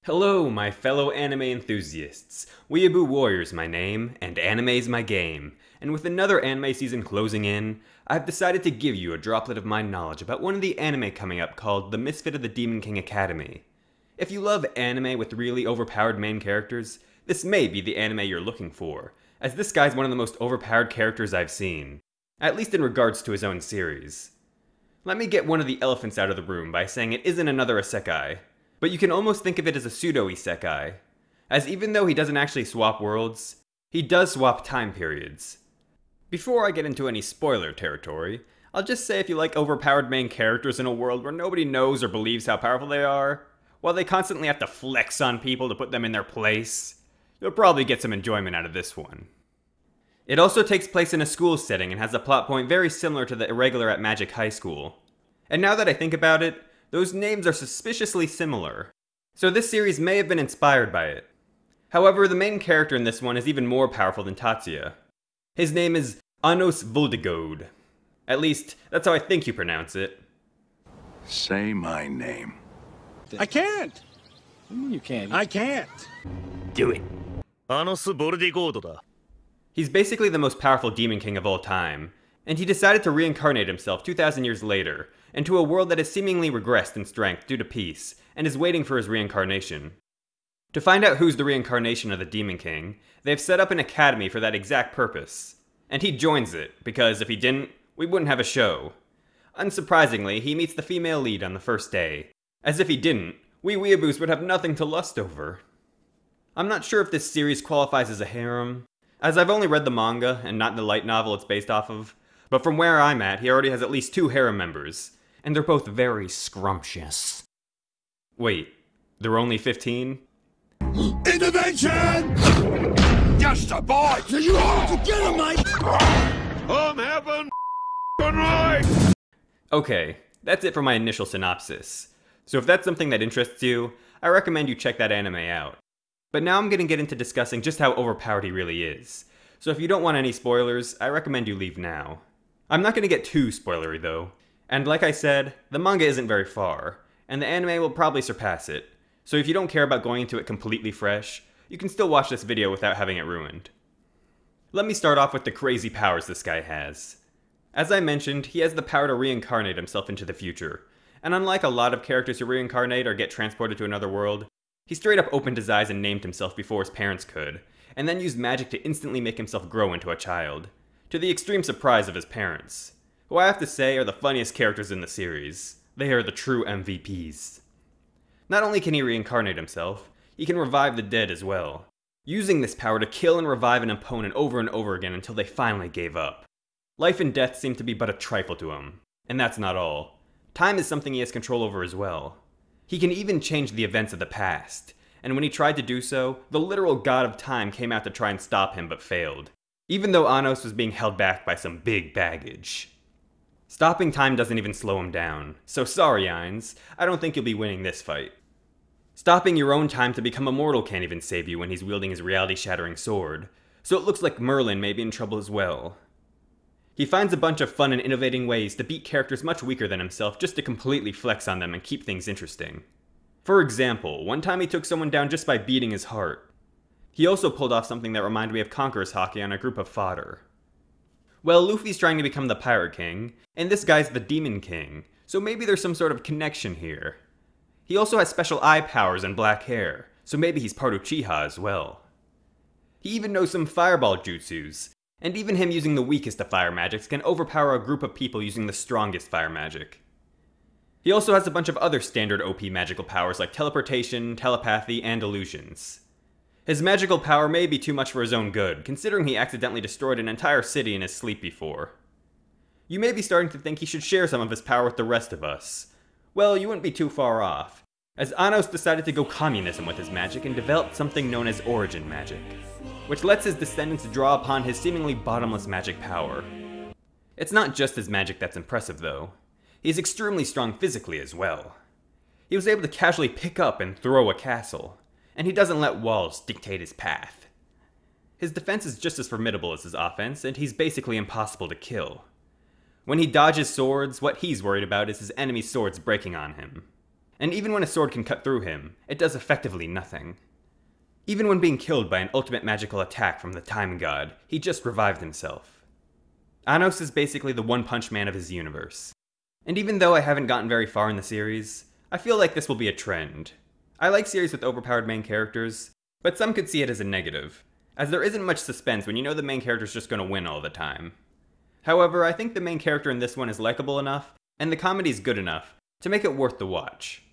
Hello, my fellow anime enthusiasts. Weeaboo Warrior's my name, and anime's my game. And with another anime season closing in, I've decided to give you a droplet of my knowledge about one of the anime coming up called The Misfit of the Demon King Academy. If you love anime with really overpowered main characters, this may be the anime you're looking for, as this guy's one of the most overpowered characters I've seen, at least in regards to his own series. Let me get one of the elephants out of the room by saying it isn't another isekai. But you can almost think of it as a pseudo-isekai, as even though he doesn't actually swap worlds, he does swap time periods. Before I get into any spoiler territory, I'll just say if you like overpowered main characters in a world where nobody knows or believes how powerful they are, while they constantly have to flex on people to put them in their place, you'll probably get some enjoyment out of this one. It also takes place in a school setting and has a plot point very similar to the Irregular at Magic High School. And now that I think about it, those names are suspiciously similar, so this series may have been inspired by it. However, the main character in this one is even more powerful than Tatsuya. His name is Anos Voldigoad. At least, that's how I think you pronounce it. Say my name. I can't! What do you mean you can't? I can't! Do it. Anos Voldigoad だ. He's basically the most powerful demon king of all time, and he decided to reincarnate himself 2,000 years later, into a world that has seemingly regressed in strength due to peace, and is waiting for his reincarnation. To find out who's the reincarnation of the Demon King, they've set up an academy for that exact purpose. And he joins it, because if he didn't, we wouldn't have a show. Unsurprisingly, he meets the female lead on the first day. As if he didn't, we weeaboos would have nothing to lust over. I'm not sure if this series qualifies as a harem, as I've only read the manga and not the light novel it's based off of, but from where I'm at, he already has at least 2 harem members, and they're both very scrumptious. Wait, there were only 15? Intervention! Just a boy! You have to get him, mate! I'm having right! Okay, that's it for my initial synopsis. So if that's something that interests you, I recommend you check that anime out. But now I'm gonna get into discussing just how overpowered he really is. So if you don't want any spoilers, I recommend you leave now. I'm not gonna get too spoilery though. And like I said, the manga isn't very far, and the anime will probably surpass it. So if you don't care about going into it completely fresh, you can still watch this video without having it ruined. Let me start off with the crazy powers this guy has. As I mentioned, he has the power to reincarnate himself into the future. And unlike a lot of characters who reincarnate or get transported to another world, he straight up opened his eyes and named himself before his parents could, and then used magic to instantly make himself grow into a child, to the extreme surprise of his parents, who I have to say are the funniest characters in the series. They are the true MVPs. Not only can he reincarnate himself, he can revive the dead as well, using this power to kill and revive an opponent over and over again until they finally gave up. Life and death seem to be but a trifle to him, and that's not all. Time is something he has control over as well. He can even change the events of the past, and when he tried to do so, the literal god of time came out to try and stop him but failed, even though Anos was being held back by some big baggage. Stopping time doesn't even slow him down, so sorry Ains, I don't think you'll be winning this fight. Stopping your own time to become immortal can't even save you when he's wielding his reality-shattering sword, so it looks like Merlin may be in trouble as well. He finds a bunch of fun and innovating ways to beat characters much weaker than himself just to completely flex on them and keep things interesting. For example, one time he took someone down just by beating his heart. He also pulled off something that reminded me of Conqueror's Hockey on a group of fodder. Well, Luffy's trying to become the Pirate King, and this guy's the Demon King, so maybe there's some sort of connection here. He also has special eye powers and black hair, so maybe he's part Uchiha as well. He even knows some fireball jutsus, and even him using the weakest of fire magics can overpower a group of people using the strongest fire magic. He also has a bunch of other standard OP magical powers like teleportation, telepathy, and illusions. His magical power may be too much for his own good, considering he accidentally destroyed an entire city in his sleep before. You may be starting to think he should share some of his power with the rest of us. Well, you wouldn't be too far off, as Anos decided to go communism with his magic and developed something known as origin magic, which lets his descendants draw upon his seemingly bottomless magic power. It's not just his magic that's impressive though. He's extremely strong physically as well. He was able to casually pick up and throw a castle, and he doesn't let walls dictate his path. His defense is just as formidable as his offense, and he's basically impossible to kill. When he dodges swords, what he's worried about is his enemy's swords breaking on him. and even when a sword can cut through him, it does effectively nothing. Even when being killed by an ultimate magical attack from the Time God, he just revived himself. Anos is basically the one-punch man of his universe. And even though I haven't gotten very far in the series, I feel like this will be a trend. I like series with overpowered main characters, but some could see it as a negative, as there isn't much suspense when you know the main character's just gonna win all the time. However, I think the main character in this one is likable enough, and the comedy's good enough, to make it worth the watch.